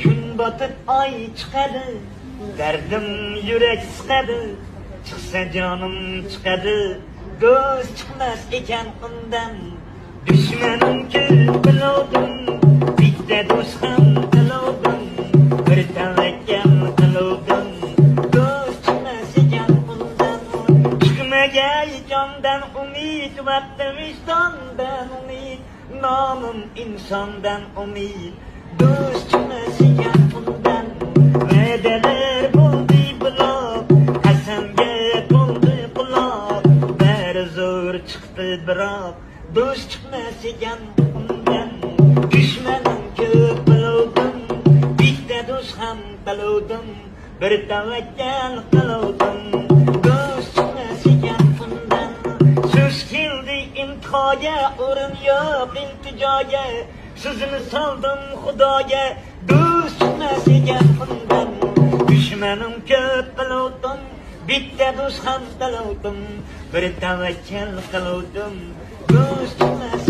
kun botib oy chiqadi, dardim yurak siqadi, chiqsa jonim chiqadi, do'st chiqmas ekan undan. Dushmanim ko'p biluvdim, bitta do'st ham biluvdim, bir tavakkal qiluvdim, do'st chiqmas ekan undan. Chiqmagay jondan umid, vaqtim ishtondan umid, nomim insondan umid, do'st chiqmas ekan undan. Va'dalar bo'ldi buloq, qasamga to'ldi quloq, bari zo'r chiqdi biroq, do'st chiqmas ekan undan. Dushmanim ko'p biluvdim, bitta do'st ham biluvdim, bir tavakkal qiluvdim, do'st chiqmas ekan undan. So'z keldi imtihoga, o'rin yo'q iltijoga, sizni soldim xudoga, do'st chiqmas ekan undan. Dushmanim ko'p biluvdim, bitta do'st ham biluvdim, bir tavakkal qiluvdim, do'st chiqmas